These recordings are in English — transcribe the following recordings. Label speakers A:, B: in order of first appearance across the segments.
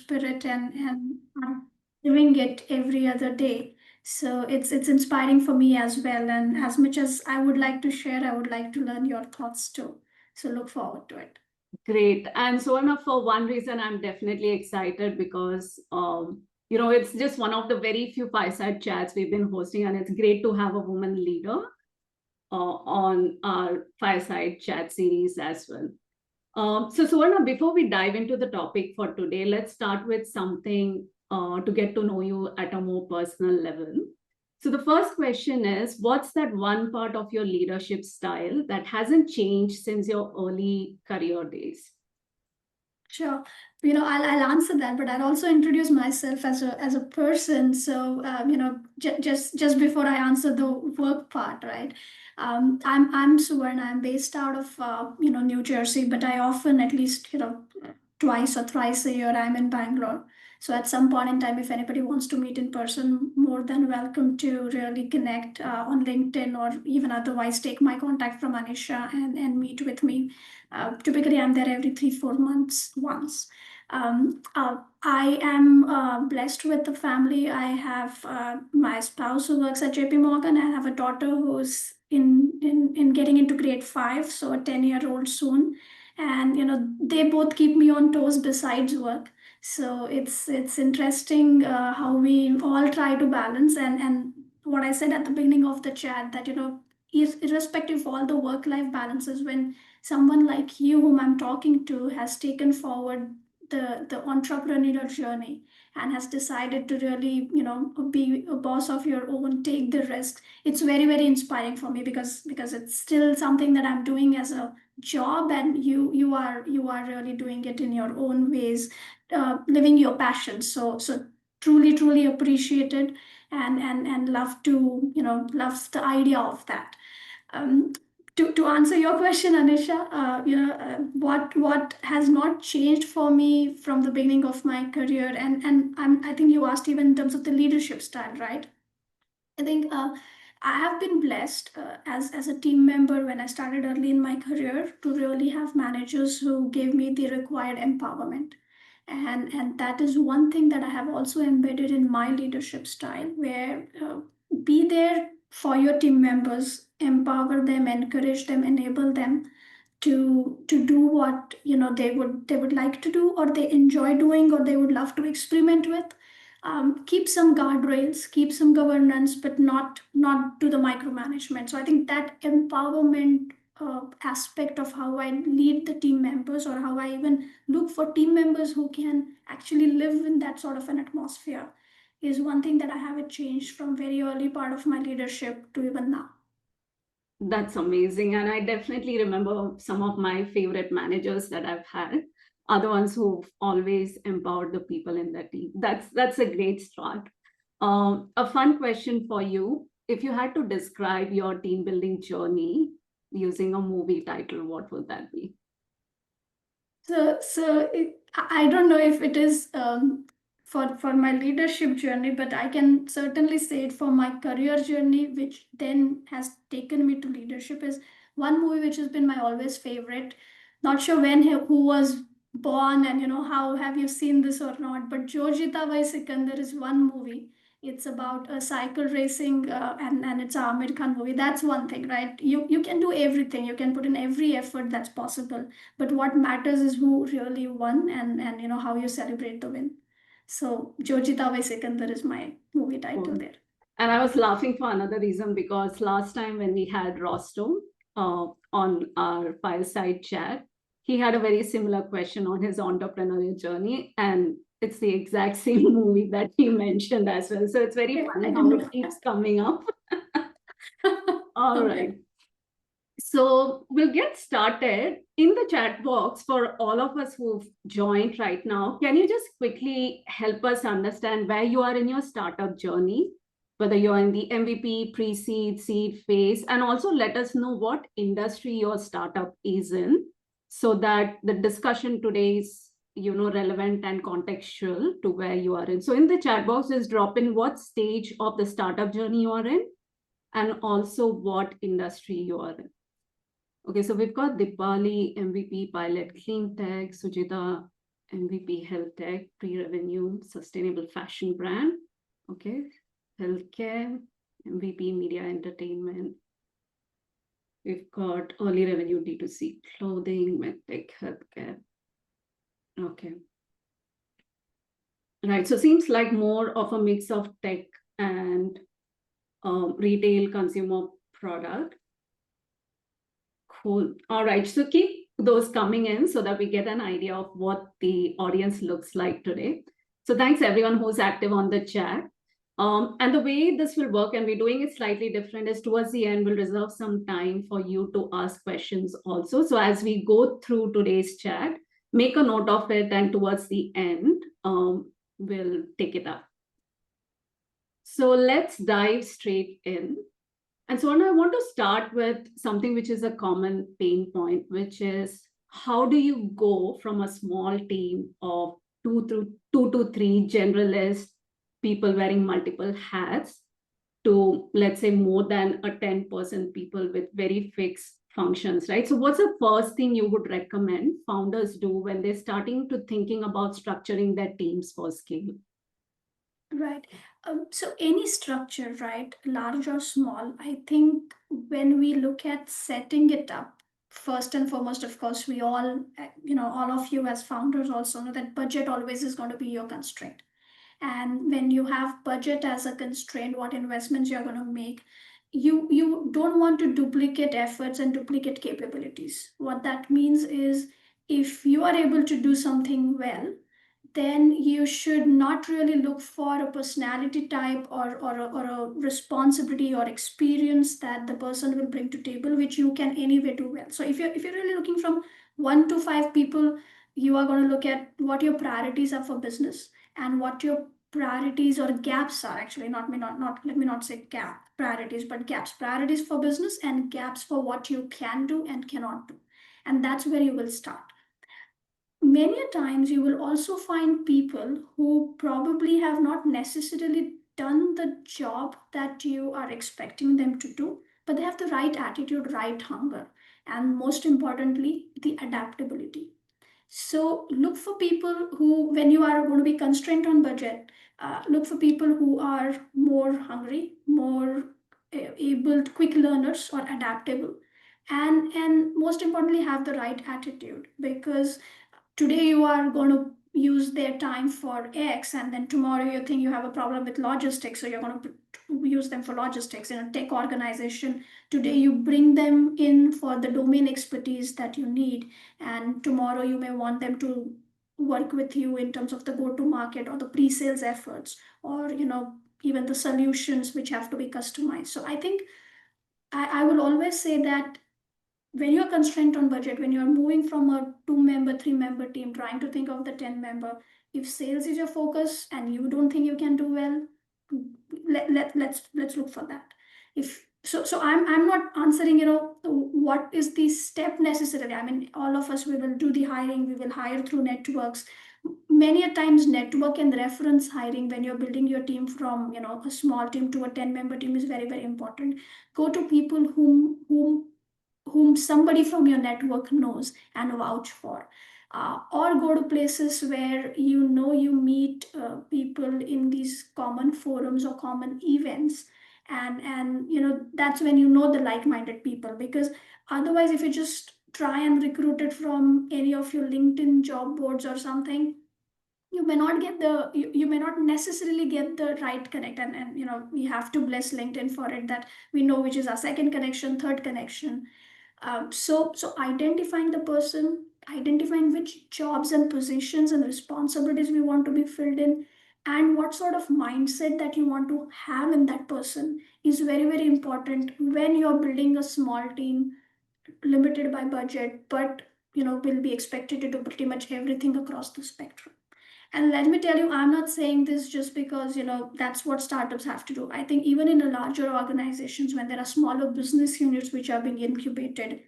A: spirit and are doing it every other day. So it's inspiring for me as well. And as much as I would like to share, I would like to learn your thoughts too. So look forward to it.
B: Great. And Suvarna, for one reason, I'm definitely excited because, it's just one of the very few fireside chats we've been hosting, and it's great to have a woman leader on our fireside chat series as well. So Suvarna, before we dive into the topic for today, let's start with something to get to know you at a more personal level. So the first question is, what's that one part of your leadership style that hasn't changed since your early career days?
A: Sure. I'll answer that, but I'll also introduce myself as a person. So, just before I answer the work part, right? I'm Suvarna. I'm based out of New Jersey, but I often, at least twice or thrice a year, I'm in Bangalore. So at some point in time, if anybody wants to meet in person, more than welcome to really connect on LinkedIn or even otherwise take my contact from Anisha and meet with me. Typically, I'm there every 3-4 months once. I am blessed with the family. I have my spouse who works at JP Morgan. I have a daughter who's in getting into grade 5, so a 10-year-old soon. And they both keep me on toes besides work. So it's interesting how we all try to balance and what I said at the beginning of the chat that irrespective of all the work-life balances, when someone like you whom I'm talking to has taken forward the entrepreneurial journey and has decided to really be a boss of your own, take the risk, it's very very inspiring for me because it's still something that I'm doing as a job, and you are really doing it in your own ways, living your passion. So truly truly appreciated and love to love the idea of that. um, to answer your question, Anisha, what has not changed for me from the beginning of my career, and I think you asked even in terms of the leadership style, right? I think I have been blessed as a team member when I started early in my career to really have managers who gave me the required empowerment. And that is one thing that I have also embedded in my leadership style, where be there for your team members, empower them, encourage them, enable them to do what they would like to do, or they enjoy doing, or they would love to experiment with. Keep some guardrails, keep some governance, but not do the micromanagement. So I think that empowerment aspect of how I lead the team members, or how I even look for team members who can actually live in that sort of an atmosphere, is one thing that I haven't changed from very early part of my leadership to even now.
B: That's amazing. And I definitely remember some of my favorite managers that I've had are the ones who've always empowered the people in the team. That's a great start. A fun question for you. If you had to describe your team building journey using a movie title, what would that be?
A: I don't know if it is for my leadership journey, but I can certainly say it for my career journey, which then has taken me to leadership. Is one movie which has been my always favorite. Not sure when who was born, and how have you seen this or not. But Jo Jeeta Vai Sikandar is one movie. It's about a cycle racing, and it's an Amir Khan movie. That's one thing, right? You can do everything. You can put in every effort that's possible, but what matters is who really won, and how you celebrate the win. So Jo Jeeta Vai Sikandar is my movie title
B: Cool.
A: there.
B: And I was laughing for another reason because last time when we had Rostom on our fireside chat, he had a very similar question on his entrepreneurial journey. And it's the exact same movie that he mentioned as well. So it's very
A: Yeah, I
B: funny
A: didn't
B: how
A: know
B: it keeps coming up.
A: that.
B: All
A: Okay.
B: right. So we'll get started in the chat box for all of us who've joined right now. Can you just quickly help us understand where you are in your startup journey, whether you're in the MVP, pre-seed, seed phase, and also let us know what industry your startup is in so that the discussion today is relevant and contextual to where you are in. So in the chat box, just drop in what stage of the startup journey you are in and also what industry you are in. Okay, so we've got Dipali, MVP, Pilot, Clean Tech, Sujita, MVP health tech, pre-revenue, sustainable fashion brand. Okay, healthcare, MVP media entertainment. We've got early revenue D2C, clothing, medtech, healthcare. Okay. Right. So seems like more of a mix of tech and retail consumer product. Cool. All right. So keep those coming in so that we get an idea of what the audience looks like today. So thanks everyone who's active on the chat. And the way this will work, and we're doing it slightly different, is towards the end, we'll reserve some time for you to ask questions also. So as we go through today's chat, make a note of it, and towards the end, we'll take it up. So let's dive straight in. And so I want to start with something which is a common pain point, which is how do you go from a small team of two to three generalist people wearing multiple hats to, let's say, more than a 10% people with very fixed functions, right? So what's the first thing you would recommend founders do when they're starting to thinking about structuring their teams for scale?
A: Right. So any structure, right, large or small, I think when we look at setting it up, first and foremost, of course, we all, all of you as founders also know that budget always is going to be your constraint. And when you have budget as a constraint, what investments you're going to make, you don't want to duplicate efforts and duplicate capabilities. What that means is if you are able to do something well, then you should not really look for a personality type or a responsibility or experience that the person will bring to table, which you can anyway do well. So if you're really looking from 1 to 5 people, you are going to look at what your priorities are for business and what your priorities or gaps are. Actually, not let me not say gap priorities, but gaps, priorities for business and gaps for what you can do and cannot do. And that's where you will start. Many a times you will also find people who probably have not necessarily done the job that you are expecting them to do, but they have the right attitude, right hunger, and most importantly, the adaptability. So look for people who, when you are going to be constrained on budget, look for people who are more hungry, more able, quick learners, or adaptable, and most importantly, have the right attitude. Because today you are going to use their time for X, and then tomorrow you think you have a problem with logistics, so you're going to use them for logistics. In a tech organization, today you bring them in for the domain expertise that you need, and tomorrow you may want them to work with you in terms of the go to market or the pre sales efforts, or even the solutions which have to be customized. So I think I will always say that when you're constrained on budget, when you're moving from a 2 member, 3 member team, trying to think of the 10 member, if sales is your focus and you don't think you can do well, let's look for that. If so I'm not answering, what is the step necessarily. I mean, all of us, we will do the hiring, we will hire through networks. Many a times network and reference hiring when you're building your team from a small team to a 10 member team is very, very important. Go to people whom somebody from your network knows and vouch for, or go to places where you meet people in these common forums or common events, and that's when the like-minded people. Because otherwise, if you just try and recruit it from any of your LinkedIn job boards or something, you may not necessarily get the right connect. And we have to bless LinkedIn for it, that we know which is our second connection, third connection. So identifying the person, identifying which jobs and positions and responsibilities we want to be filled in, and what sort of mindset that you want to have in that person is very, very important when you're building a small team, limited by budget, but will be expected to do pretty much everything across the spectrum. And let me tell you, I'm not saying this just because, that's what startups have to do. I think even in a larger organizations, when there are smaller business units which are being incubated,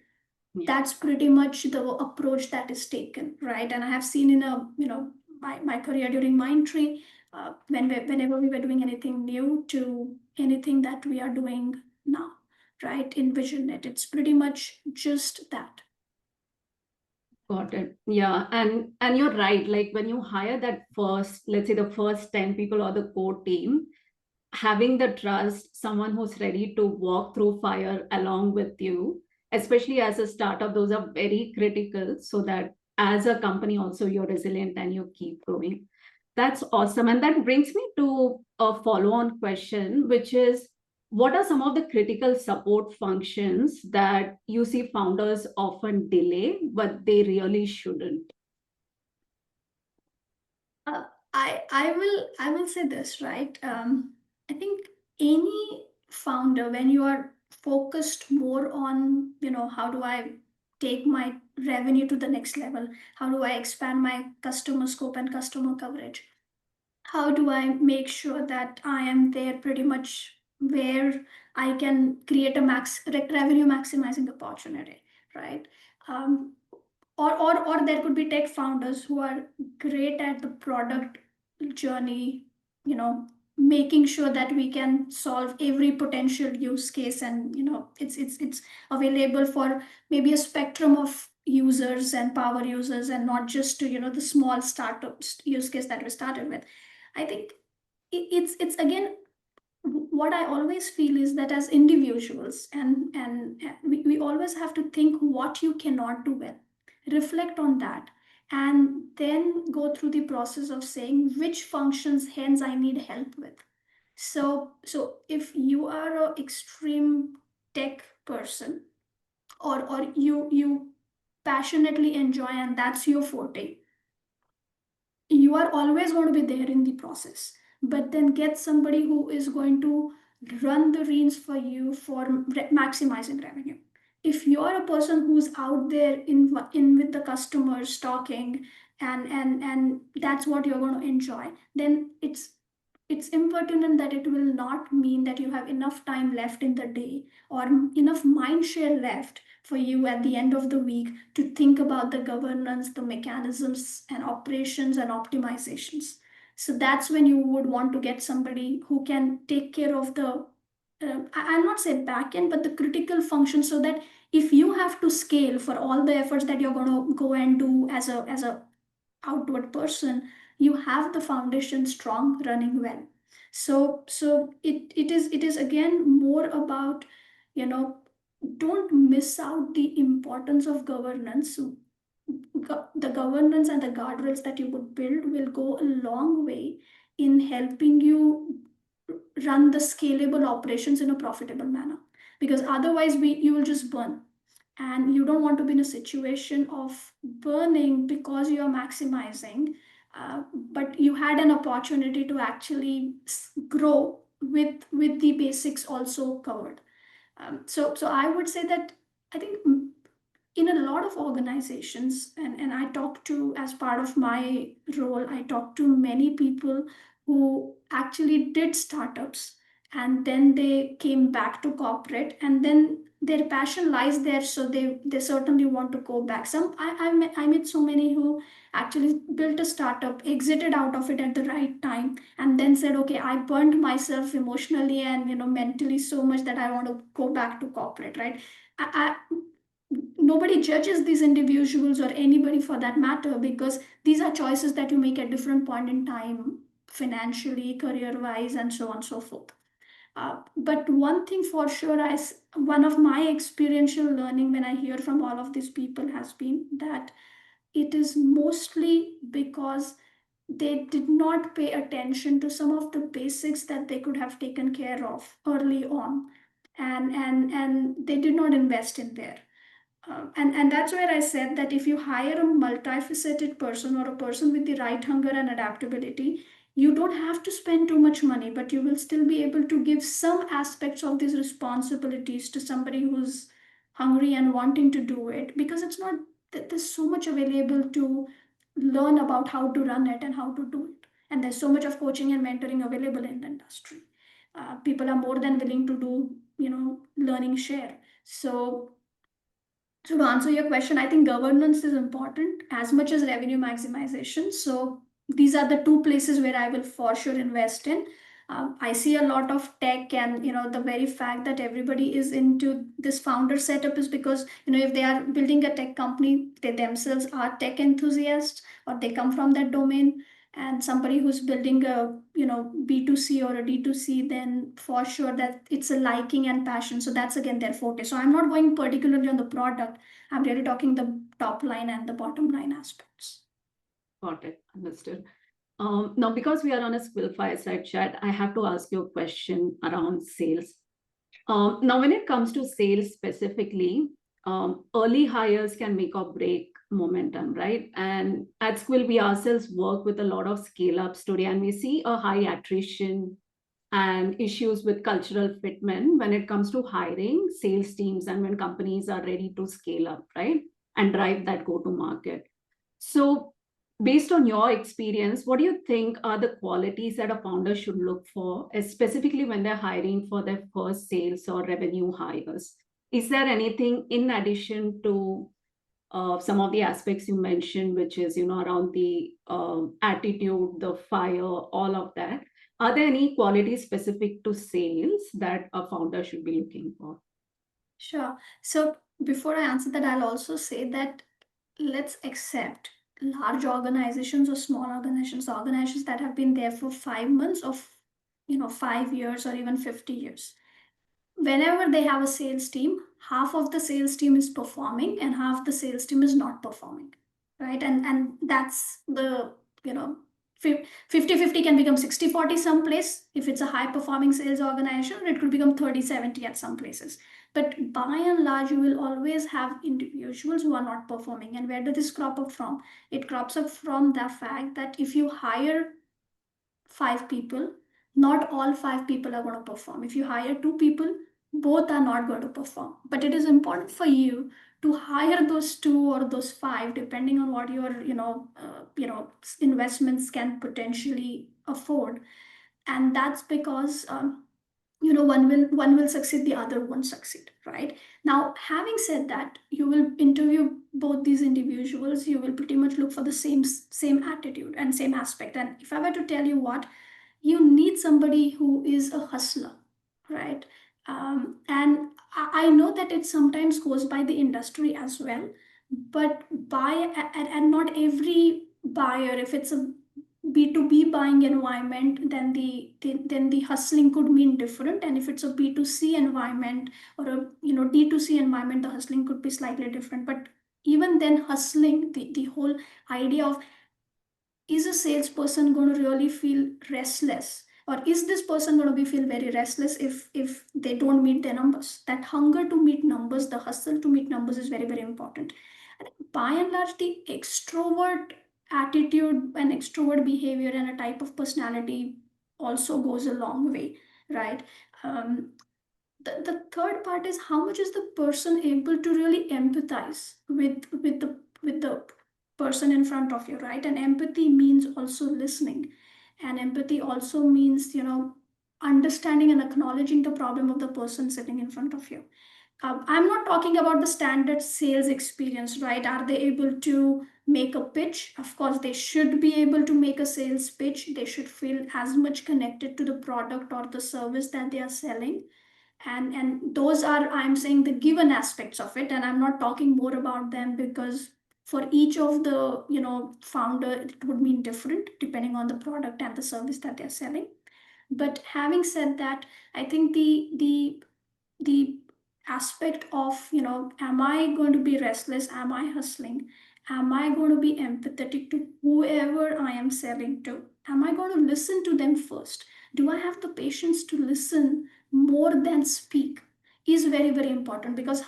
A: that's pretty much the approach that is taken, right? And I have seen in my career during Mindtree, whenever we were doing anything new to anything that we are doing now, right? In VisionNet, it's pretty much just that.
B: Got it. Yeah. And you're right. Like when you hire that first, let's say the first 10 people or the core team, having the trust, someone who's ready to walk through fire along with you, especially as a startup, those are very critical so that as a company also you're resilient and you keep growing. That's awesome. And that brings me to a follow-on question, which is what are some of the critical support functions that you see founders often delay, but they really shouldn't?
A: Uh, I will say this, right? I think any founder, when you are focused more on, how do I take my revenue to the next level? How do I expand my customer scope and customer coverage? How do I make sure that I am there pretty much where I can create a revenue maximizing opportunity, right? Um, or there could be tech founders who are great at the product journey, making sure that we can solve every potential use case, and it's available for maybe a spectrum of users and power users, and not just to the small startups use case that we started with. I think it's again, what I always feel is that as individuals, and we always have to think what you cannot do well, reflect on that, and then go through the process of saying which functions hence I need help with. So if you are a extreme tech person, or you passionately enjoy and that's your forte, you are always going to be there in the process, but then get somebody who is going to run the reins for you for maximizing revenue. If you're a person who's out there in with the customers talking, and that's what you're going to enjoy, then it's impertinent that it will not mean that you have enough time left in the day, or enough mind share left for you at the end of the week to think about the governance, the mechanisms and operations and optimizations. So that's when you would want to get somebody who can take care of the I'll not say back end, but the critical function, so that if you have to scale for all the efforts that you're going to go and do as a outward person, you have the foundation strong, running well. So it is again more about, you know don't miss out the importance of governance. The governance and the guardrails that you would build will go a long way in helping you run the scalable operations in a profitable manner, because otherwise you will just burn, and you don't want to be in a situation of burning because you are maximizing, but you had an opportunity to actually grow with the basics also covered. So I would say that I think in a lot of organizations, and I talk to, as part of my role, I talk to many people who actually did startups, and then they came back to corporate, and then their passion lies there, so they certainly want to go back. I met so many who actually built a startup, exited out of it at the right time, and then said, okay, I burned myself emotionally and mentally so much that I want to go back to corporate, right? Nobody judges these individuals, or anybody for that matter, because these are choices that you make at different point in time, financially, career wise, and so on and so forth. But one thing for sure, one of my experiential learning when I hear from all of these people has been that it is mostly because they did not pay attention to some of the basics that they could have taken care of early on, and they did not invest in there. And that's where I said that if you hire a multifaceted person, or a person with the right hunger and adaptability, you don't have to spend too much money, but you will still be able to give some aspects of these responsibilities to somebody who's hungry and wanting to do it, because it's not that there's so much available to learn about how to run it and how to do it. And there's so much of coaching and mentoring available in the industry. People are more than willing to do, learning share. So to answer your question, I think governance is important as much as revenue maximization. So these are the two places where I will for sure invest in. I see a lot of tech, and the very fact that everybody is into this founder setup is because if they are building a tech company, they themselves are tech enthusiasts or they come from that domain. And somebody who's building a B2C or a D2C, then for sure that it's a liking and passion. So that's again their forte. So I'm not going particularly on the product. I'm really talking the top line and the bottom line aspects.
B: Got it. Understood. Now, because we are on a Skwill Fireside chat, I have to ask you a question around sales. Now, when it comes to sales specifically, early hires can make or break momentum, right? And at Skwill, we ourselves work with a lot of scale ups today, and we see a high attrition and issues with cultural fitment when it comes to hiring sales teams and when companies are ready to scale up, right? And drive that go to market. So, based on your experience, what do you think are the qualities that a founder should look for, specifically when they're hiring for their first sales or revenue hires? Is there anything in addition to some of the aspects you mentioned, which is around the attitude, the fire, all of that? Are there any qualities specific to sales that a founder should be looking for?
A: Sure. So before I answer that, I'll also say that let's accept large organizations or small organizations that have been there for 5 months of 5 years or even 50 years. Whenever they have a sales team, half of the sales team is performing and half the sales team is not performing, right? And that's the, 50-50 can become 60-40 someplace. If it's a high performing sales organization, it could become 30-70 at some places. But by and large, you will always have individuals who are not performing. And where does this crop up from? It crops up from the fact that if you hire 5 people, not all 5 people are going to perform. If you hire 2 people, both are not going to perform. But it is important for you to hire those 2 or those 5, depending on what your investments can potentially afford. And that's because one will succeed, the other won't succeed, right? Now, having said that, you will interview both these individuals. You will pretty much look for the same attitude and same aspect. And if I were to tell you what, you need somebody who is a hustler, right? And I know that it sometimes goes by the industry as well, but and not every buyer, if it's a B2B buying environment, then the hustling could mean different. And if it's a B2C environment or a D2C environment, the hustling could be slightly different. But even then, hustling, the whole idea of, is a salesperson going to really feel restless, or is this person going to be feel very restless if they don't meet their numbers? That hunger to meet numbers, the hustle to meet numbers, is very, very important. And by and large, the extrovert attitude and extrovert behavior and a type of personality also goes a long way, right? The third part is, how much is the person able to really empathize with the person in front of you, right? And empathy means also listening, and empathy also means understanding and acknowledging the problem of the person sitting in front of you. I'm not talking about the standard sales experience, right? Are they able to make a pitch? Of course, they should be able to make a sales pitch. They should feel as much connected to the product or the service that they are selling. And those are, I'm saying, the given aspects of it. And I'm not talking more about them, because for each of the founder, it would mean different depending on the product and the service that they're selling. But having said that, I think the aspect of, am I going to be restless, am I hustling, am I going to be empathetic to whoever I am selling to, am I going to listen to them first, do I have the patience to listen more than speak, is very, very important. Because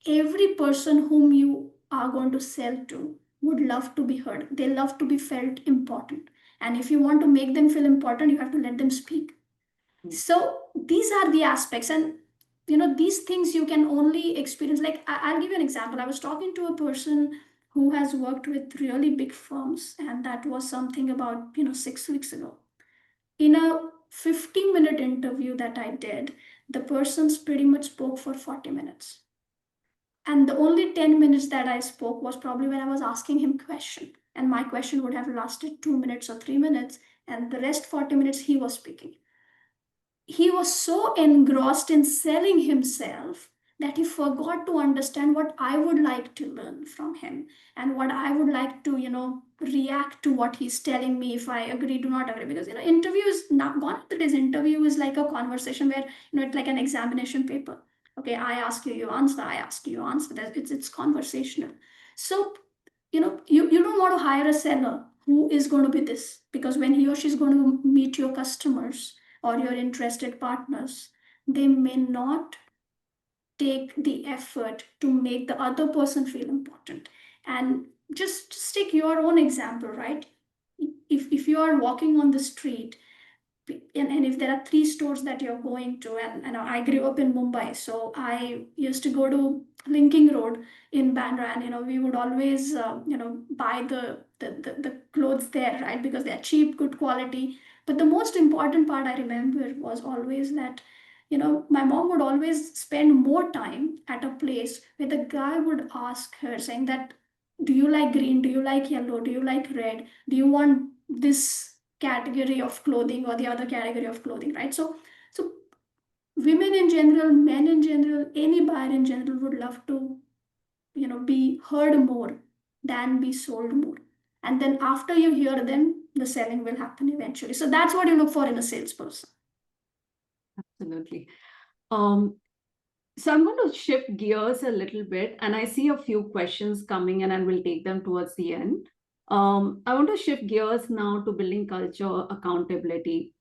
A: every person whom you are going to sell to would love to be heard, they love to be felt important. And if you want to make them feel important, you have to let them speak. So these are the aspects. And these things you can only experience. Like, I'll give you an example. I was talking to a person who has worked with really big firms, and that was something about 6 weeks ago. In a 15-minute interview that I did, the person's pretty much spoke for 40 minutes. And the only 10 minutes that I spoke was probably when I was asking him question, and my question would have lasted 2 minutes or 3 minutes, and the rest 40 minutes he was speaking. he was so engrossed in selling himself that he forgot to understand what I would like to learn from him, and what I would like to, react to what he's telling me, if I agree, do not agree. Because, interview is not gone. Today's interview is like a conversation where, it's like an examination paper. Okay, I ask you, you answer. I ask you, you answer. It's conversational. So, you don't want to hire a seller who is going to be this, because when he or she is going to meet your customers or your interested partners, they may not take the effort to make the other person feel important. And just take your own example, right? If you are walking on the street, and if there are three stores that you're going to, and I grew up in Mumbai, so I used to go to Linking Road in Bandra, and we would always buy the clothes there, right? Because they're cheap, good quality. But the most important part I remember was always that my mom would always spend more time at a place where the guy would ask her, saying that, do you like green, do you like yellow, do you like red, do you want this category of clothing or the other category of clothing, right? So women in general, men in general, any buyer in general would love to be heard more than be sold more. And then after you hear them, the selling will happen eventually. So that's what you look for in a salesperson.
B: Absolutely. Um, so I'm going to shift gears a little bit, and I see a few questions coming, and I will take them towards the end. I want to shift gears now to building culture, accountability.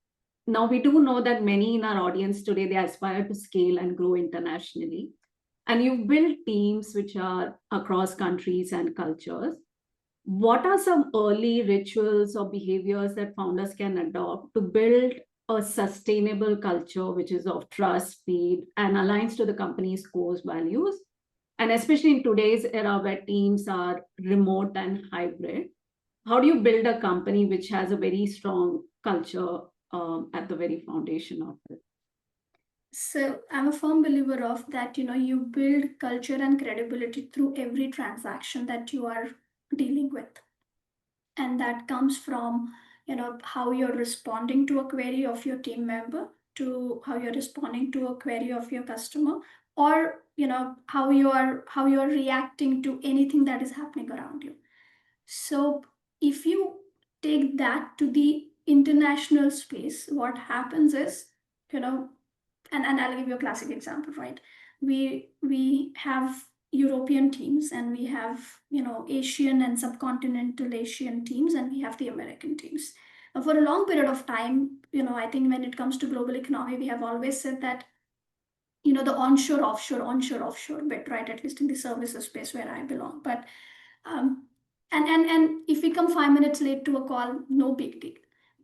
B: Now, we do know that many in our audience today, they aspire to scale and grow internationally. And you've built teams which are across countries and cultures. What are some early rituals or behaviors that founders can adopt to build a sustainable culture which is of trust, speed, and aligns to the company's core values? And especially in today's era where teams are remote and hybrid, how do you build a company which has a very strong culture at the very foundation of it?
A: So I'm a firm believer of that, you build culture and credibility through every transaction that you are dealing with. And that comes from, how you're responding to a query of your team member, to how you're responding to a query of your customer, or, how you're reacting to anything that is happening around you. So if you take that to the international space, what happens is, you know, and I'll give you a classic example, right? We have European teams, and we have Asian and subcontinental Asian teams, and we have the American teams. For a long period of time, I think when it comes to global economy, we have always said that the onshore offshore bit, right? At least in the services space where I belong. But um, and if we come 5 minutes late to a call, no big deal.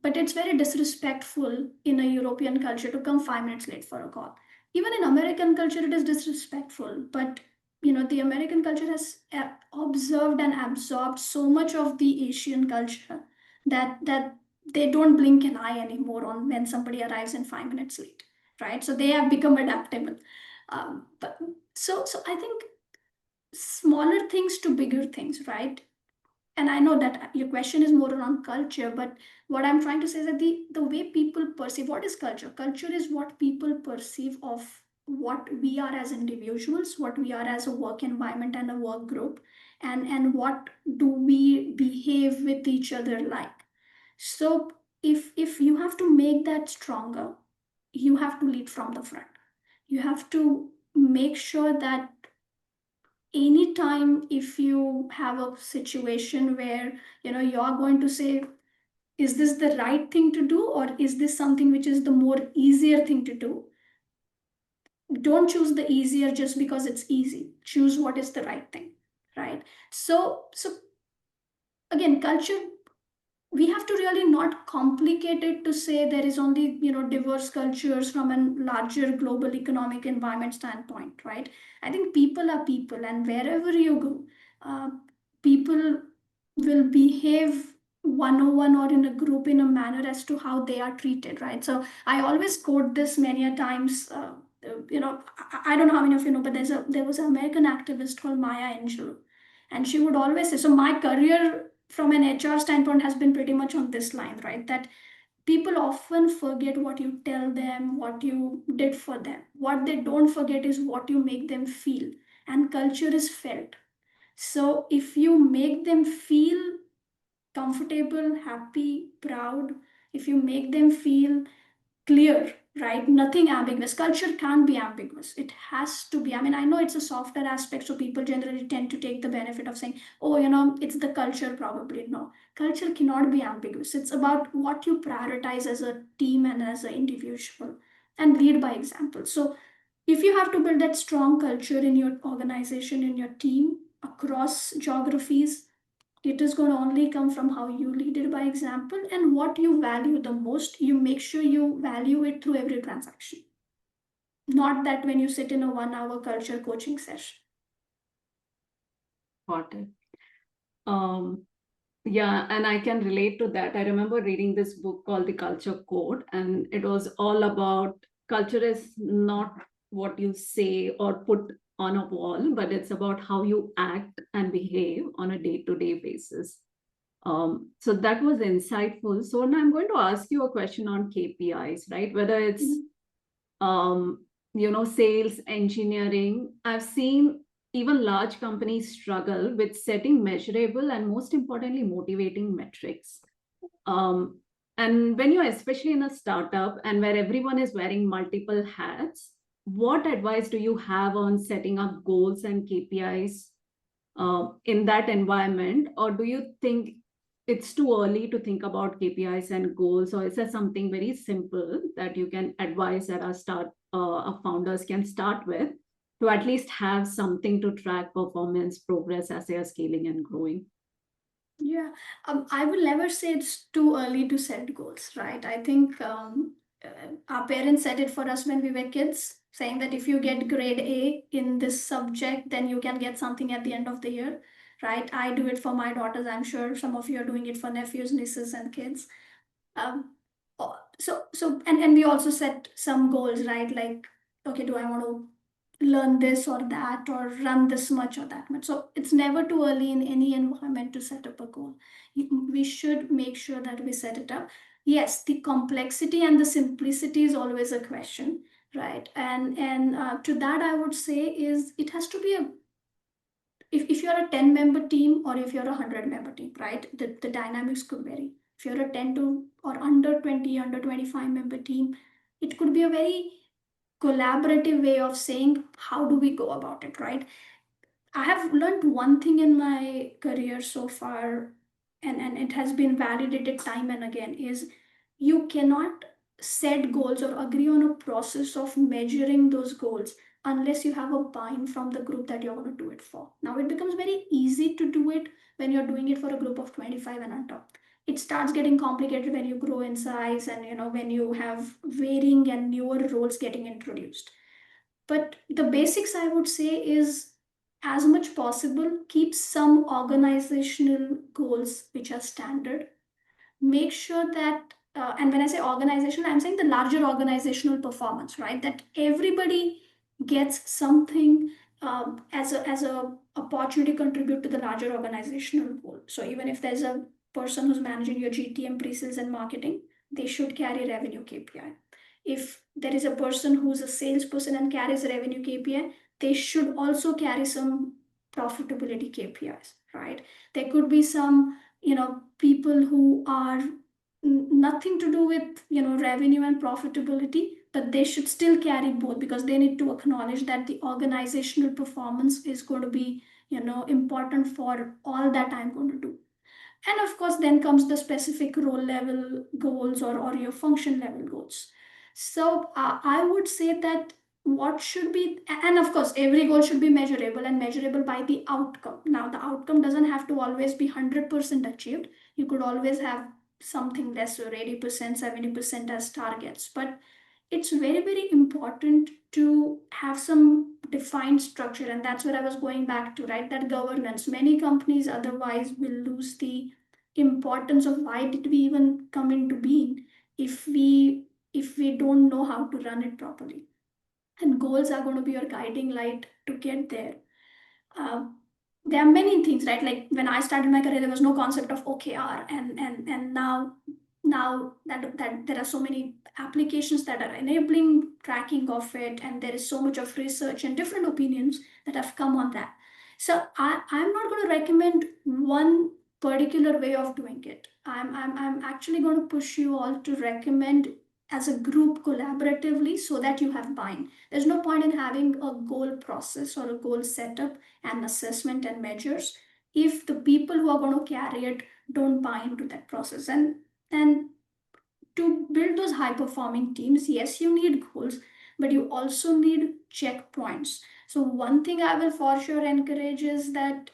A: But it's very disrespectful in a European culture to come 5 minutes late for a call. Even in American culture, it is disrespectful. But the American culture has observed and absorbed so much of the Asian culture that they don't blink an eye anymore on when somebody arrives in 5 minutes late, right? So they have become adaptable. But so I think smaller things to bigger things, right? And I know that your question is more around culture, but what I'm trying to say is that the way people perceive, what is culture? Culture is what people perceive of what we are as individuals, what we are as a work environment and a work group, and what do we behave with each other like. So if you have to make that stronger, you have to lead from the front. You have to make sure that anytime if you have a situation where you're going to say, is this the right thing to do, or is this something which is the more easier thing to do? Don't choose the easier just because it's easy. Choose what is the right thing, right? So again, culture, we have to really not complicate it to say there is only diverse cultures from a larger global economic environment standpoint, right? I think people are people, and wherever you go, uh, people will behave 101 or in a group in a manner as to how they are treated, right? So I always quote this many a times. I don't know how many of you know, but there was an American activist called Maya Angelou, and she would always say, so my career from an HR standpoint has been pretty much on this line, right? That People often forget what you tell them, what you did for them. What they don't forget is what you make them feel. And culture is felt. So if you make them feel comfortable, happy, proud, if you make them feel clear, right? Nothing ambiguous. Culture can't be ambiguous. It has to be. I mean, I know it's a softer aspect, so people generally tend to take the benefit of saying, oh, it's the culture, probably. No, culture cannot be ambiguous. It's about what you prioritize as a team and as an individual, and lead by example. So, if you have to build that strong culture in your organization, in your team, across geographies, it is going to only come from how you lead it by example and what you value the most. You make sure you value it through every transaction, not that when you sit in a 1 hour culture coaching session.
B: Got it. Yeah, and I can relate to that. I remember reading this book called The Culture Code, and it was all about culture is not what you say or put on a wall, but it's about how you act and behave on a day-to-day basis. So that was insightful. So now I'm going to ask you a question on KPIs, right? Whether it's sales, engineering. I've seen even large companies struggle with setting measurable and, most importantly, motivating metrics. And when you're especially in a startup and where everyone is wearing multiple hats, what advice do you have on setting up goals and KPIs in that environment? Or do you think it's too early to think about KPIs and goals, or is there something very simple that you can advise that our founders can start with to at least have something to track performance, progress as they are scaling and growing?
A: Yeah, I will never say it's too early to set goals, right? I think our parents set it for us when we were kids, saying that if you get grade A in this subject, then you can get something at the end of the year, right? I do it for my daughters. I'm sure some of you are doing it for nephews, nieces, and kids. Um, and we also set some goals, right? Like, okay, do I want to learn this or that, or run this much or that much? So it's never too early in any environment to set up a goal. We should make sure that we set it up. Yes, the complexity and the simplicity is always a question, right? And to that, I would say is it has to be a, if you're a 10-member team or if you're a 100-member team, right? The dynamics could vary. If you're a 10 to or under 20, under 25-member team, it could be a very collaborative way of saying, how do we go about it, right? I have learned one thing in my career so far, and it has been validated time and again, is you cannot set goals or agree on a process of measuring those goals unless you have a buy-in from the group that you're going to do it for. Now, it becomes very easy to do it when you're doing it for a group of 25 and on top. It starts getting complicated when you grow in size and when you have varying and newer roles getting introduced. But the basics, I would say, is as much possible, keep some organizational goals which are standard. Make sure that, and when I say organizational, I'm saying the larger organizational performance, right? That everybody gets something as a opportunity to contribute to the larger organizational goal. So even if there's a person who's managing your GTM, pre-sales, and marketing, they should carry revenue KPI. If there is a person who's a salesperson and carries revenue KPI, they should also carry some profitability KPIs, right? There could be some, people who are nothing to do with, revenue and profitability, but they should still carry both because they need to acknowledge that the organizational performance is going to be, important for all that I'm going to do. And of course, then comes the specific role level goals or your function level goals. So I would say that what should be, and of course, every goal should be measurable and measurable by the outcome. Now, the outcome doesn't have to always be 100% achieved. You could always have something lesser, 80%, 70% as targets. But it's very, very important to have some defined structure. And that's what I was going back to, right? That governance. Many companies otherwise will lose the importance of why did we even come into being if we don't know how to run it properly. And goals are going to be your guiding light to get there. uh, there are many things, right? Like when I started my career, there was no concept of OKR, and now now that there are so many applications that are enabling tracking of it, and there is so much of research and different opinions that have come on that. So I'm not going to recommend one particular way of doing it. I'm actually going to push you all to recommend as a group collaboratively, so that you have buy-in. There's no point in having a goal process or a goal setup and assessment and measures if the people who are going to carry it don't buy into that process. And to build those high performing teams, yes, you need goals, but you also need checkpoints. So one thing I will for sure encourage is that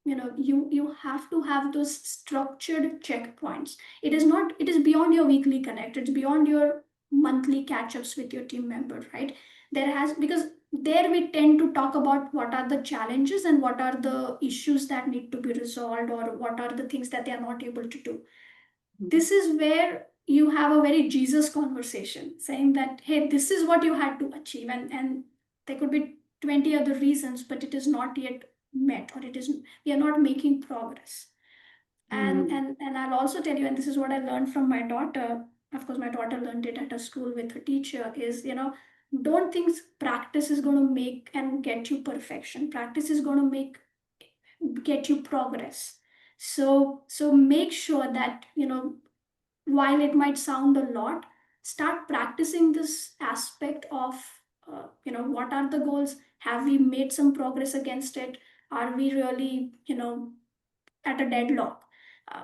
A: you have to have those structured checkpoints. It is beyond your weekly connect, it's beyond your monthly catch ups with your team member, right? Because there we tend to talk about what are the challenges and what are the issues that need to be resolved, or what are the things that they are not able to do. This is where you have a very Jesus conversation, saying that, hey, this is what you had to achieve, and there could be 20 other reasons, but it is not yet met, or it is we are not making progress. And I'll also tell you, and this is what I learned from my daughter. Of course, my daughter learned it at a school with her teacher. Is don't think practice is going to make and get you perfection. Practice is going to get you progress. So make sure that while it might sound a lot, start practicing this aspect of what are the goals, have we made some progress against it, are we really at a deadlock.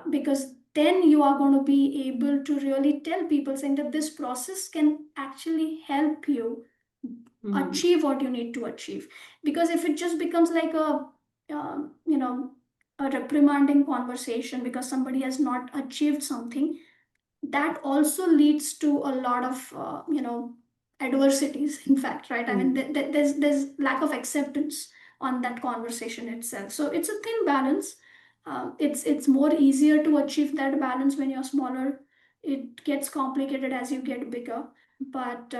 A: Because then you are going to be able to really tell people, saying that this process can actually help you achieve what you need to achieve. Because if it just becomes like a um, you know a reprimanding conversation because somebody has not achieved something, that also leads to a lot of adversities, in fact, right? I mean, there's lack of acceptance on that conversation itself. So it's a thin balance. It's more easier to achieve that balance when you're smaller. It gets complicated as you get bigger, but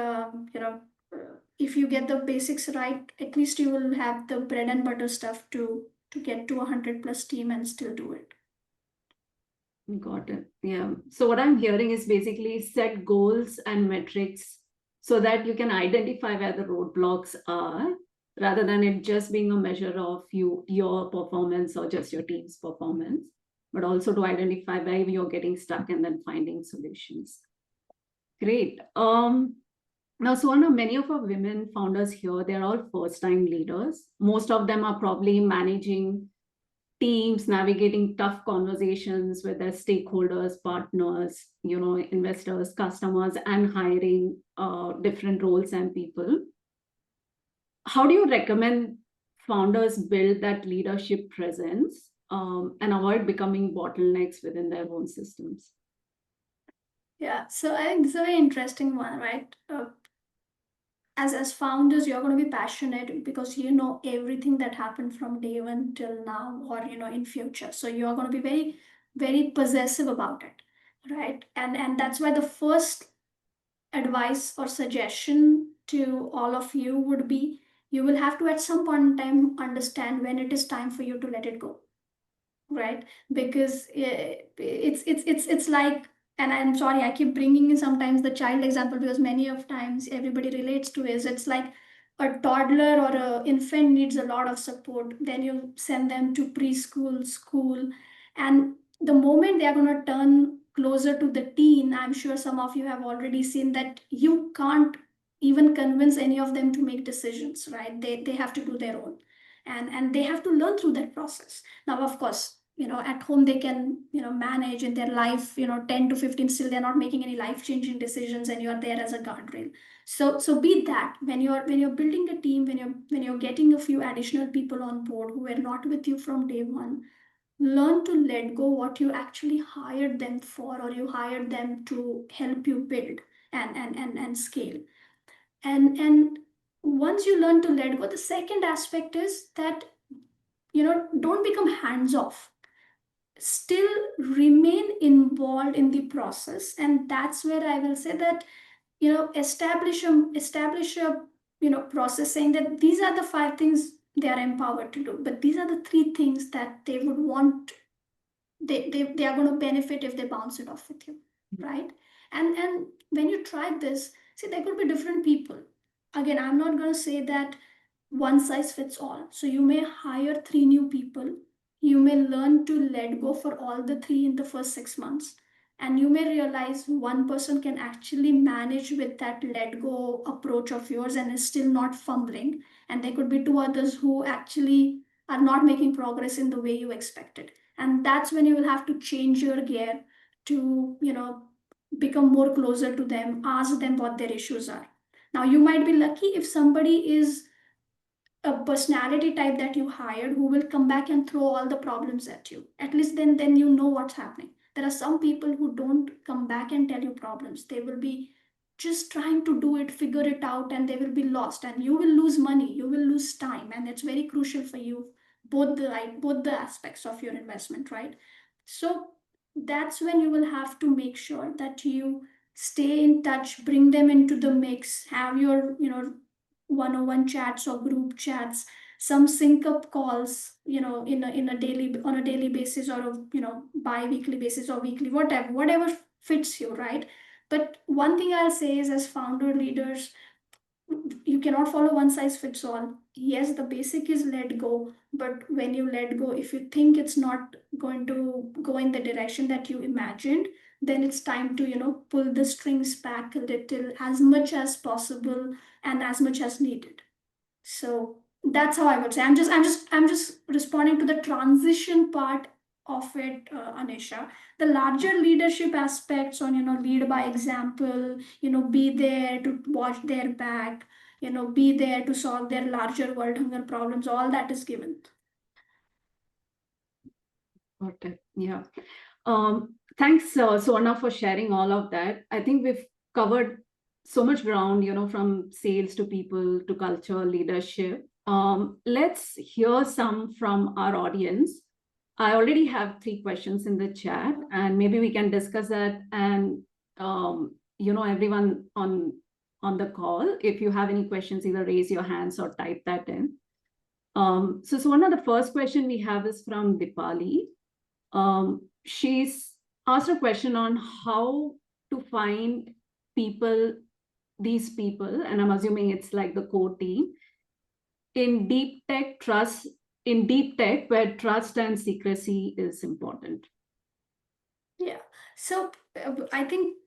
A: if you get the basics right, at least you will have the bread and butter stuff to get to 100 plus team and still do it.
B: Got it. Yeah. So what I'm hearing is basically set goals and metrics so that you can identify where the roadblocks are, rather than it just being a measure of your performance or just your team's performance, but also to identify where you're getting stuck and then finding solutions. Great. Now, Suvarna, many of our women founders here, they're all first-time leaders. Most of them are probably managing teams, navigating tough conversations with their stakeholders, partners, investors, customers, and hiring different roles and people. How do you recommend founders build that leadership presence and avoid becoming bottlenecks within their own systems?
A: Yeah, so I think it's a very interesting one, right? As founders, you're going to be passionate because you know everything that happened from day one till now, or in future. So you're going to be very, very possessive about it, right? And that's why the first advice or suggestion to all of you would be, you will have to at some point in time understand when it is time for you to let it go, right? Because it's like, and I'm sorry, I keep bringing in sometimes the child example because many of times everybody relates to is, it's like a toddler or a infant needs a lot of support, then you send them to preschool, school, and the moment they are going to turn closer to the teen, I'm sure some of you have already seen that you can't even convince any of them to make decisions, right? They have to do their own, and they have to learn through that process. Now, of course, at home they can manage in their life, 10 to 15, still they're not making any life changing decisions, and you're there as a guardrail. So be that when you're building a team, when you're getting a few additional people on board who were not with you from day one, learn to let go what you actually hired them for, or you hired them to help you build and scale. And once you learn to let go, the second aspect is that don't become hands off, still remain involved in the process. And that's where I will say that establish a process, saying that these are the 5 things they are empowered to do, but these are the 3 things that they would want, they are going to benefit if they bounce it off with you. right? And when you try this, see, there could be different people. Again, I'm not going to say that one size fits all. So you may hire three new people. You may learn to let go for all the three in the first 6 months. And you may realize one person can actually manage with that let go approach of yours and is still not fumbling. And there could be two others who actually are not making progress in the way you expected. And that's when you will have to change your gear to, become more closer to them, ask them what their issues are. Now, you might be lucky if somebody is a personality type that you hired who will come back and throw all the problems at you. At least then you know what's happening. There are some people who don't come back and tell you problems. They will be just trying to do it, figure it out, and they will be lost, and you will lose money, you will lose time, and it's very crucial for you, both the aspects of your investment, right? So that's when you will have to make sure that you stay in touch, bring them into the mix, have your, one-on-one chats or group chats, some sync up calls, in a daily, on a daily basis, or a, bi-weekly basis or weekly, whatever fits you, right? But one thing I'll say is, as founder leaders, you cannot follow one size fits all. Yes, the basic is let go, but when you let go, if you think it's not going to go in the direction that you imagined, then it's time to, pull the strings back a little, as much as possible and as much as needed. So that's how I would say. I'm just responding to the transition part of it, Anisha. The larger leadership aspects on, lead by example, be there to watch their back, be there to solve their larger world hunger problems, all that is given.
B: Got it. Yeah. Thanks, Suvarna, for sharing all of that. I think we've covered so much ground, from sales to people to culture, leadership. Let's hear some from our audience. I already have 3 questions in the chat, and maybe we can discuss that. And everyone on the call, if you have any questions, either raise your hands or type that in. So one of the first question we have is from Dipali. She's asked a question on how to find these people, and I'm assuming it's like the core team in deep tech where trust and secrecy is important.
A: Yeah. So I think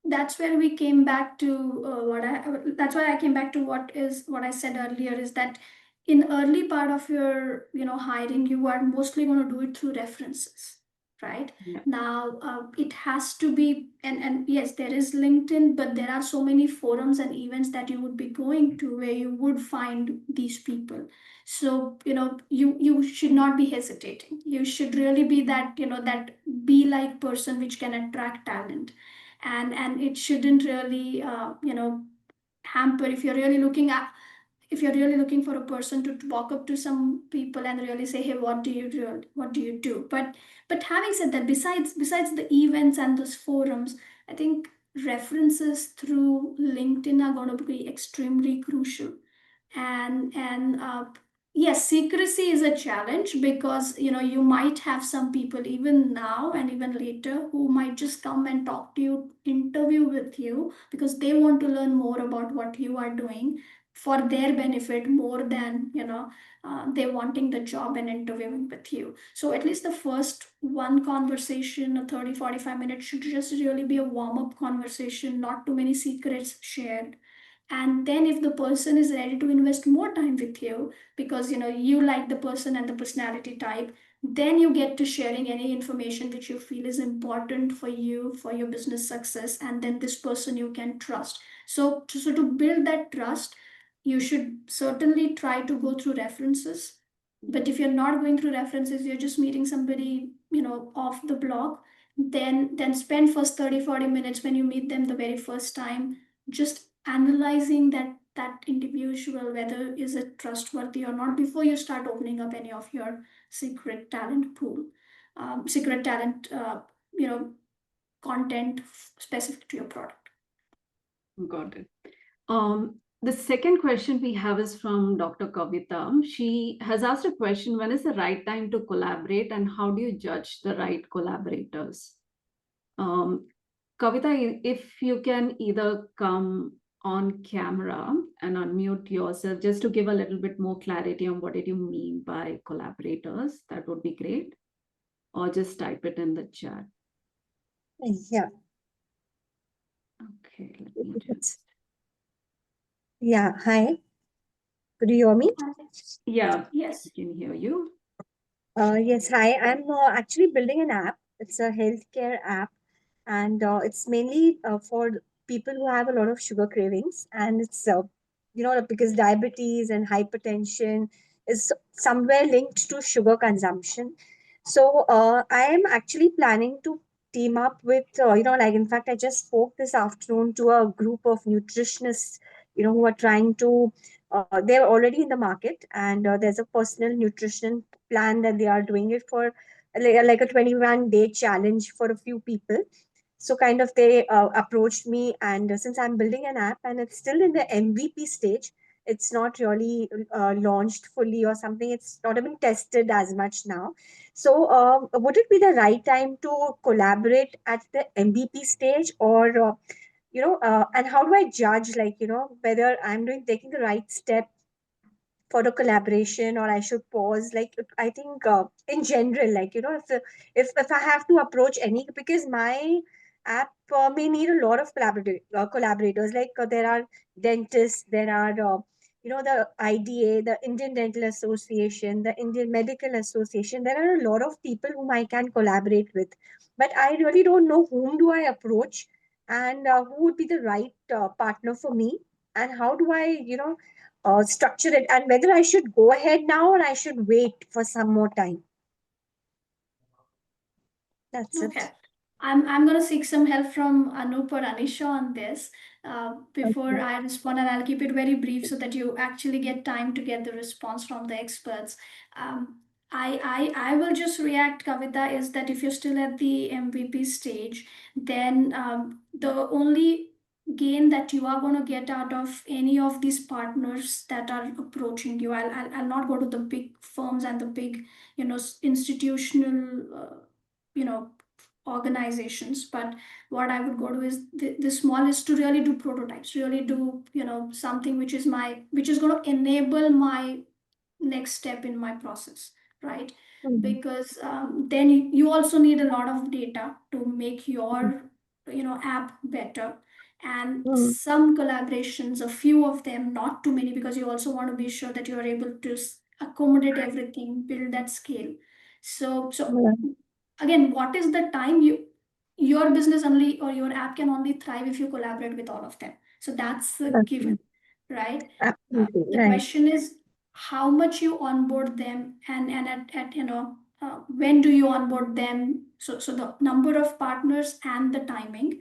A: that's where we came back to that's why I came back to what I said earlier, is that in early part of your, hiring, you are mostly going to do it through references, right?
B: Yeah.
A: Now, it has to be, and yes, there is LinkedIn, but there are so many forums and events that you would be going to where you would find these people. So, you should not be hesitating. You should really be that, that be like person which can attract talent. And it shouldn't really, hamper. If you're really looking for a person to walk up to some people and really say, hey, what do you do? But having said that, besides the events and those forums, I think references through LinkedIn are going to be extremely crucial. And yes, secrecy is a challenge, because you might have some people even now and even later who might just come and talk to you, interview with you, because they want to learn more about what you are doing for their benefit, more than they wanting the job and interviewing with you. So at least the first one conversation, a 30-45 minutes, should just really be a warm-up conversation, not too many secrets shared. And then if the person is ready to invest more time with you, because you like the person and the personality type, then you get to sharing any information which you feel is important for you, for your business success, and then this person you can trust. So to build that trust, you should certainly try to go through references. But if you're not going through references, you're just meeting somebody, off the block, then spend first 30-40 minutes when you meet them the very first time, just analyzing that individual, whether is it trustworthy or not, before you start opening up any of your secret talent pool, secret talent, content specific to your product.
B: Got it. The second question we have is from Dr. Kavita. She has asked a question: when is the right time to collaborate, and how do you judge the right collaborators? Kavita, if you can either come on camera and unmute yourself just to give a little bit more clarity on what did you mean by collaborators, that would be great. Or just type it in the chat.
C: Yeah.
B: Okay, let me just.
C: Yeah, hi. Could you hear me?
B: Yeah,
A: Yes.
B: I can hear you.
C: Yes, hi. I'm actually building an app. It's a healthcare app, and it's mainly for people who have a lot of sugar cravings. And it's, because diabetes and hypertension is somewhere linked to sugar consumption. So I am actually planning to team up with, like, in fact, I just spoke this afternoon to a group of nutritionists, who are trying to, they're already in the market, and there's a personal nutrition plan that they are doing it for, like a 21-day challenge for a few people. So kind of they approached me, and since I'm building an app and it's still in the MVP stage, it's not really launched fully or something. It's not even tested as much now. So would it be the right time to collaborate at the MVP stage, or and how do I judge, like, whether I'm doing taking the right step for the collaboration, or I should pause? Like, I think in general, like, if I have to approach any, because my app may need a lot of collaborators. Like, there are dentists, there are the IDA, the Indian Dental Association, the Indian Medical Association. There are a lot of people whom I can collaborate with, but I really don't know whom do I approach, and who would be the right partner for me, and how do I structure it, and whether I should go ahead now or I should wait for some more time. That's
A: Okay.
C: it.
A: I'm gonna seek some help from Anup or Anisha on this before
C: Okay.
A: I respond, and I'll keep it very brief so that you actually get time to get the response from the experts. Um, I will just react, Kavita, is that if you're still at the MVP stage, then the only gain that you are going to get out of any of these partners that are approaching you, I'll not go to the big firms and the big, institutional, organizations, but what I would go to is the small is to really do prototypes, really do, something which is going to enable my next step in my process, right?
C: Mhm.
A: Because then you also need a lot of data to make your, app better. And
C: Mhm.
A: some collaborations, a few of them, not too many, because you also want to be sure that you are able to accommodate everything, build that scale. So
C: Mhm.
A: again, what is the time your business only, or your app can only thrive if you collaborate with all of them. So that's a
C: Okay.
A: given, right?
C: Absolutely
A: The
C: right.
A: question is how much you onboard them, and at when do you onboard them. So the number of partners and the timing,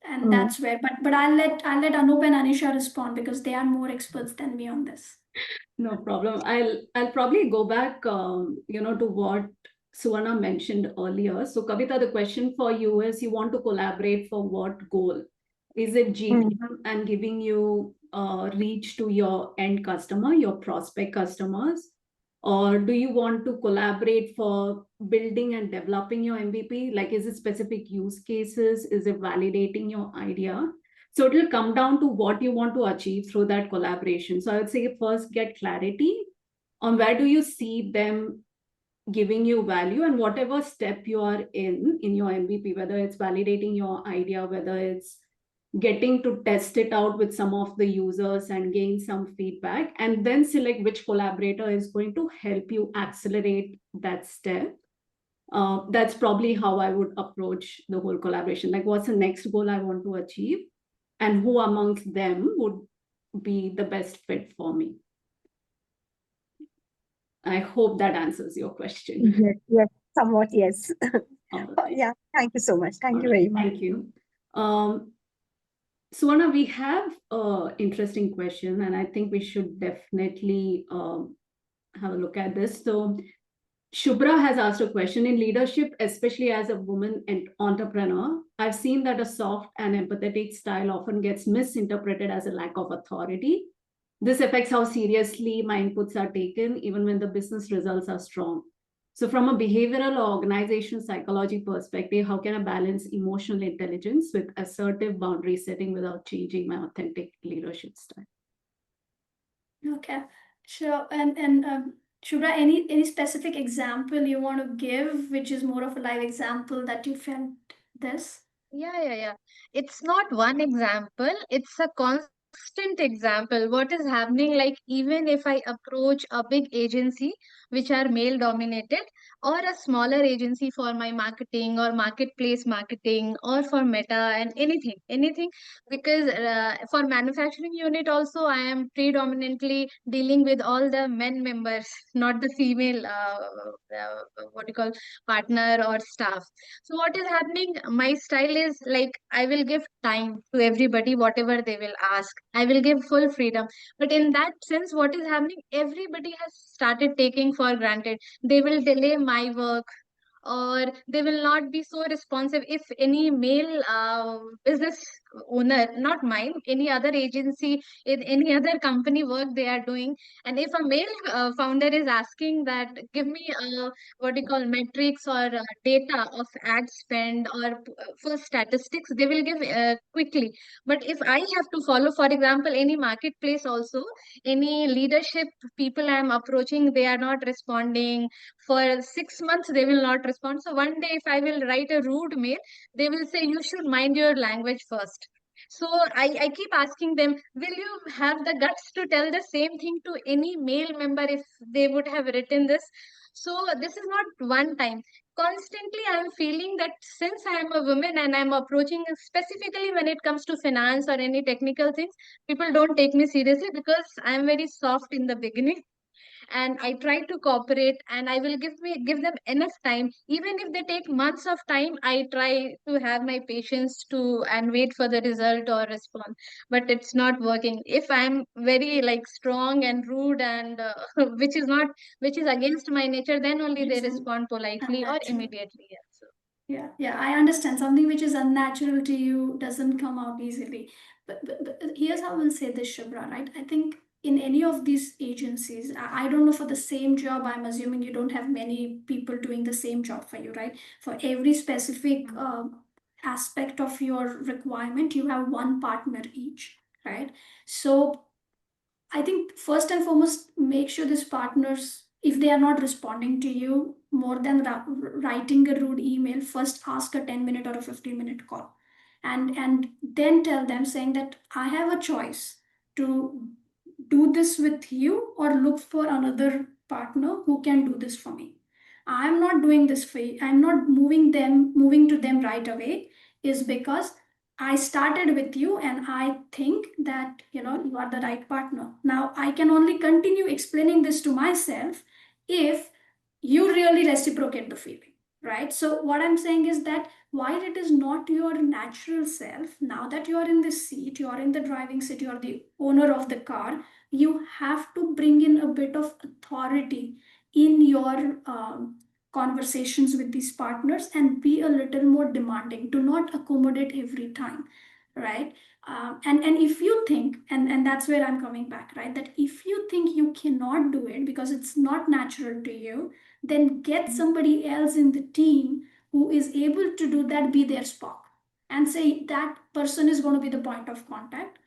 A: and
C: Mhm.
A: that's where, but I'll let Anup and Anisha respond because they are more experts than me on this.
B: No problem. I'll probably go back, to what Suvarna mentioned earlier. So, Kavita, the question for you is: you want to collaborate for what goal? Is it
C: Mhm.
B: GTM and giving you reach to your end customer, your prospect customers, or do you want to collaborate for building and developing your MVP? Like, is it specific use cases? Is it validating your idea? So it will come down to what you want to achieve through that collaboration. So I would say first get clarity on where do you see them giving you value, and whatever step you are in your MVP, whether it's validating your idea, whether it's getting to test it out with some of the users and gain some feedback, and then select which collaborator is going to help you accelerate that step. That's probably how I would approach the whole collaboration. Like, what's the next goal I want to achieve, and who amongst them would be the best fit for me? I hope that answers your question.
C: Yes, yes, somewhat, yes.
B: All right.
C: Yeah, thank you so much.
B: All
C: Thank you
B: right.
C: very much.
B: Thank you. Suvarna, we have an interesting question, and I think we should definitely have a look at this. So, Shubhra has asked a question in leadership, especially as a woman and entrepreneur. I've seen that a soft and empathetic style often gets misinterpreted as a lack of authority. This affects how seriously my inputs are taken, even when the business results are strong. So from a behavioral or organizational psychology perspective, how can I balance emotional intelligence with assertive boundary setting without changing my authentic leadership style?
A: Okay, sure. And Shubhra, any specific example you want to give, which is more of a live example that you felt this?
D: Yeah. It's not one example, it's a constant example. What is happening, like, even if I approach a big agency, which are male dominated, or a smaller agency for my marketing or marketplace marketing or for meta and anything, because for manufacturing unit also, I am predominantly dealing with all the men members, not the female, what you call, partner or staff. So what is happening? My style is like, I will give time to everybody, whatever they will ask. I will give full freedom. But in that sense, what is happening? Everybody has started taking for granted. They will delay my work, or they will not be so responsive. If any male business owner, not mine, any other agency, in any other company work they are doing, and if a male founder is asking that, give me what you call metrics or data of ad spend or for statistics, they will give quickly. But if I have to follow, for example, any marketplace also, any leadership people I am approaching, they are not responding for 6 months, they will not respond. So one day, if I will write a rude mail, they will say, you should mind your language first. So I keep asking them, will you have the guts to tell the same thing to any male member if they would have written this? So this is not one time. Constantly, I am feeling that since I am a woman and I'm approaching specifically when it comes to finance or any technical things, people don't take me seriously because I am very soft in the beginning, and I try to cooperate, and I will give them enough time. Even if they take months of time, I try to have my patience to and wait for the result or response. But it's not working. If I'm very like strong and rude and which is against my nature, then only they
A: It's
D: respond politely or
A: unnatural.
D: immediately. Yeah. So
A: Yeah, I understand. Something which is unnatural to you doesn't come out easily. But here's how we'll say this, Shubhra, right? I think in any of these agencies, I don't know, for the same job, I'm assuming you don't have many people doing the same job for you, right? For every specific aspect of your requirement, you have one partner each, right? So I think first and foremost, make sure these partners, if they are not responding to you more than writing a rude email, first ask a 10-minute or a 15-minute call. And then tell them, saying that I have a choice to do this with you or look for another partner who can do this for me. I'm not doing this for you. I'm not moving to them right away, is because I started with you and I think that you are the right partner. Now I can only continue explaining this to myself if you really reciprocate the feeling, right? So what I'm saying is that while it is not your natural self, now that you are in the seat, you are in the driving seat, you are the owner of the car, you have to bring in a bit of authority in your conversations with these partners and be a little more demanding. Do not accommodate every time, right? And if you think, and that's where I'm coming back, right? That if you think you cannot do it because it's not natural to you, then get somebody else in the team who is able to do that, be their Spock, and say that person is going to be the point of contact,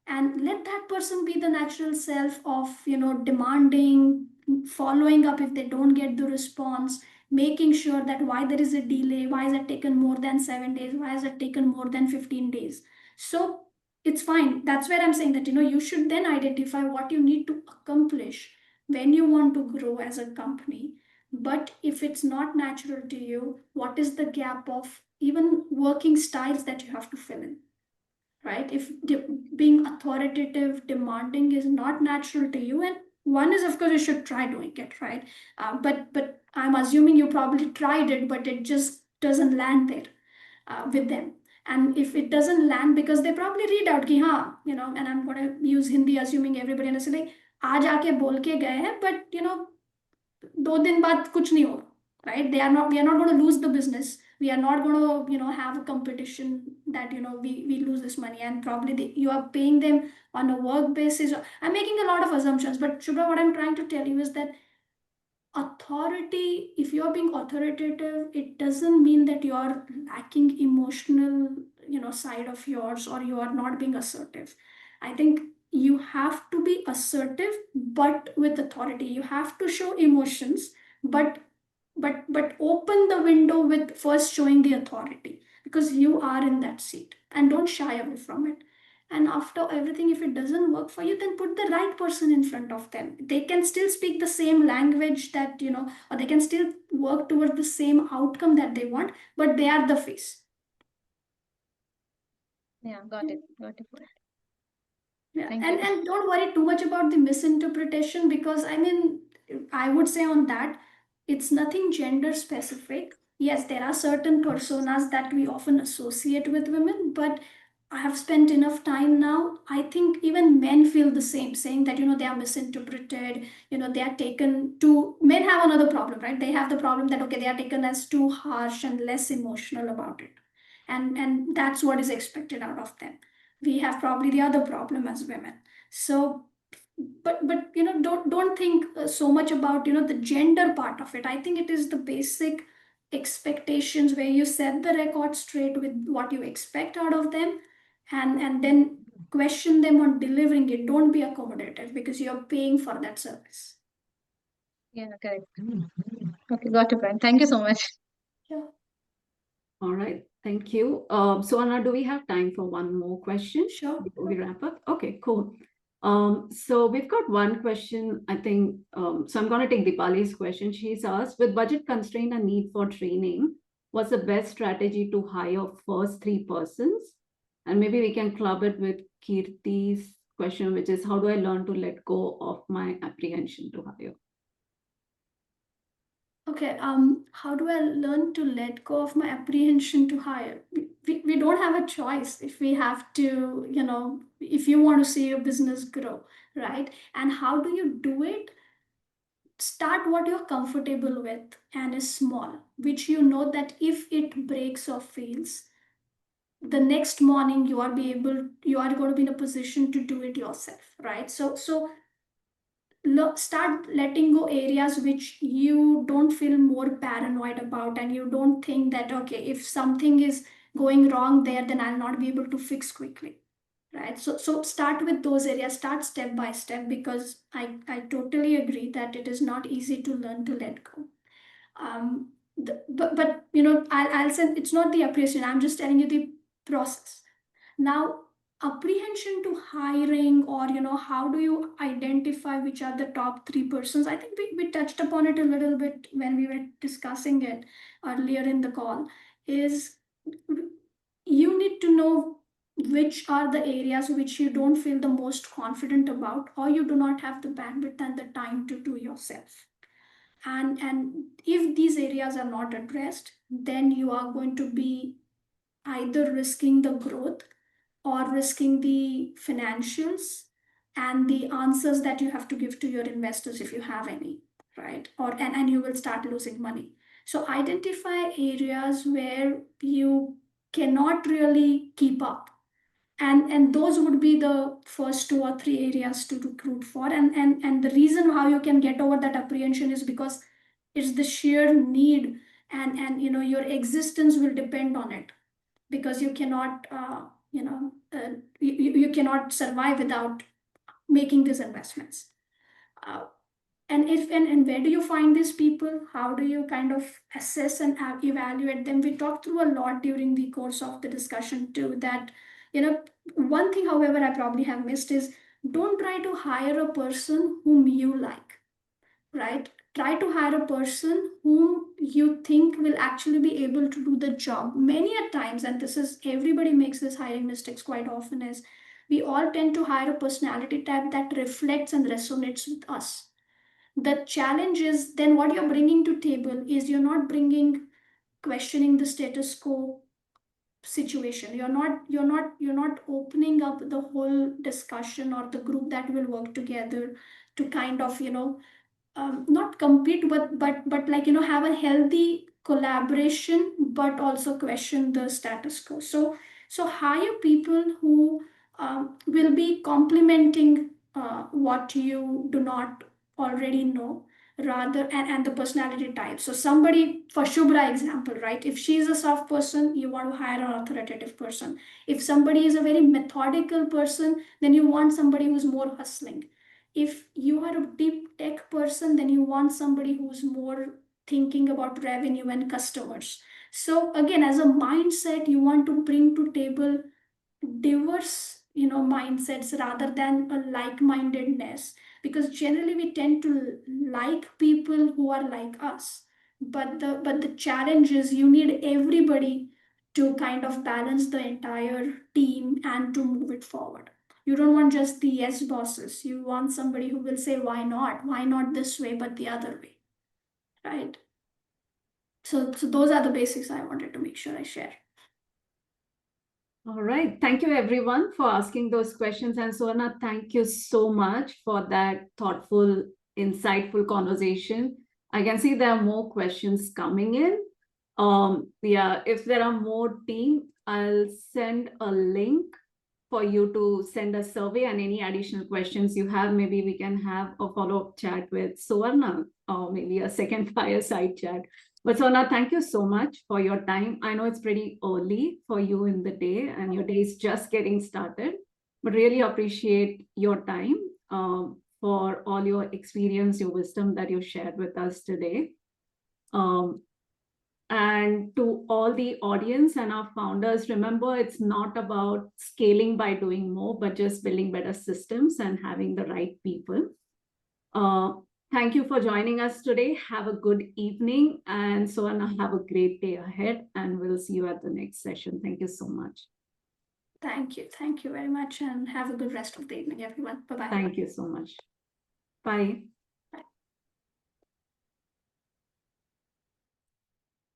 A: and let that person be the natural self of demanding, following up if they don't get the response, making sure that why there is a delay, why has it taken more than 7 days, why has it taken more than 15 days. So it's fine. That's where I'm saying that you should then identify what you need to accomplish when you want to grow as a company. But if it's not natural to you, what is the gap of even working styles that you have to fill in, right? If being authoritative, demanding is not natural to you, and one is, of course, you should try doing it, right? But I'm assuming you probably tried it, but it just doesn't land there with them. And if it doesn't land, because they probably read out ki हाँ, and I'm going to use Hindi, assuming everybody understands, like आज आके बोल के गए हैं, but 2 दिन बाद कुछ नहीं हो, right? We are not going to lose the business. We are not going to have a competition that we lose this money, and probably you are paying them on a work basis. I'm making a lot of assumptions, but Shubha, what I'm trying to tell you is that authority, if you're being authoritative, it doesn't mean that you're lacking emotional, side of yours, or you are not being assertive. I think you have to be assertive, but with authority. You have to show emotions, but but open the window with first showing the authority, because you are in that seat, and don't shy away from it. And after everything, if it doesn't work for you, then put the right person in front of them. They can still speak the same language that, or they can still work towards the same outcome that they want, but they are the face.
D: Yeah, got it. Got it.
A: Yeah,
D: Thank
A: and
D: you.
A: and don't worry too much about the misinterpretation, because I mean, I would say on that, it's nothing gender specific. Yes, there are certain personas that we often associate with women, but I have spent enough time now. I think even men feel the same, saying that, they are misinterpreted, they are taken too. Men have another problem, right? They have the problem that, okay, they are taken as too harsh and less emotional about it. And that's what is expected out of them. We have probably the other problem as women. So but don't think so much about the gender part of it. I think it is the basic expectations where you set the record straight with what you expect out of them, and then question them on delivering it. Don't be accommodative, because you're paying for that service.
D: Yeah, correct. Okay, got your point. Thank you so much.
A: Yeah,
B: All right, thank you. So Anna, do we have time for one more question
A: sure.
B: before we wrap up? Okay, cool. So we've got one question, I think. So I'm going to take Dipali's question. She's asked, with budget constraint and need for training, what's the best strategy to hire first 3 persons? And maybe we can club it with Kirti's question, which is, how do I learn to let go of my apprehension to hire?
A: Okay, how do I learn to let go of my apprehension to hire? We don't have a choice if we have to, if you want to see your business grow, right? And how do you do it? Start what you're comfortable with and is small, which you know that if it breaks or fails, the next morning you are going to be in a position to do it yourself, right? So start letting go areas which you don't feel more paranoid about, and you don't think that, okay, if something is going wrong there, then I'll not be able to fix quickly, right? So start with those areas, start step by step, because I totally agree that it is not easy to learn to let go. But I'll say it's not the appreciation, I'm just telling you the process. Now, apprehension to hiring, or how do you identify which are the top 3 persons? I think we touched upon it a little bit when we were discussing it earlier in the call. Is you need to know which are the areas which you don't feel the most confident about, or you do not have the bandwidth and the time to do yourself. And if these areas are not addressed, then you are going to be either risking the growth or risking the financials and the answers that you have to give to your investors, if you have any, right? And you will start losing money. So identify areas where you cannot really keep up, and those would be the first 2 or 3 areas to recruit for. And the reason how you can get over that apprehension is because it's the sheer need, and your existence will depend on it, because you cannot you cannot survive without making these investments. uh, and where do you find these people? How do you kind of assess and evaluate them? We talked through a lot during the course of the discussion too, that one thing, however, I probably have missed is, don't try to hire a person whom you like, right? Try to hire a person whom you think will actually be able to do the job. Many a times, and this is, everybody makes this hiring mistakes quite often, is we all tend to hire a personality type that reflects and resonates with us. The challenge is, then what you're bringing to table is, you're not bringing questioning the status quo situation. You're not opening up the whole discussion or the group that will work together to kind of not compete, but like have a healthy collaboration, but also question the status quo. So hire people who will be complementing what you do not already know, and the personality type. So somebody, for Shubhra example, right? If she's a soft person, you want to hire an authoritative person. If somebody is a very methodical person, then you want somebody who's more hustling. If you are a deep tech person, then you want somebody who's more thinking about revenue and customers. So again, as a mindset, you want to bring to table diverse, mindsets rather than a like-mindedness, because generally we tend to like people who are like us. But the challenge is you need everybody to kind of balance the entire team and to move it forward. You don't want just the yes bosses. You want somebody who will say, why not this way but the other way, right? So those are the basics I wanted to make sure I share.
B: All right. Thank you, everyone, for asking those questions. And Suvarna, thank you so much for that thoughtful, insightful conversation. I can see there are more questions coming in. Yeah, if there are more team, I'll send a link for you to send a survey, and any additional questions you have, maybe we can have a follow-up chat with Suvarna, or maybe a second fireside chat. But Suvarna, thank you so much for your time. I know it's pretty early for you in the day and your day is just getting started, but really appreciate your time for all your experience, your wisdom that you shared with us today. And to all the audience and our founders, remember, it's not about scaling by doing more, but just building better systems and having the right people. Thank you for joining us today. Have a good evening. And Suvarna, have a great day ahead. And we'll see you at the next session. Thank you so much.
A: Thank you. Thank you very much. And have a good rest of the evening, everyone. Bye-bye.
B: Thank you so much. Bye.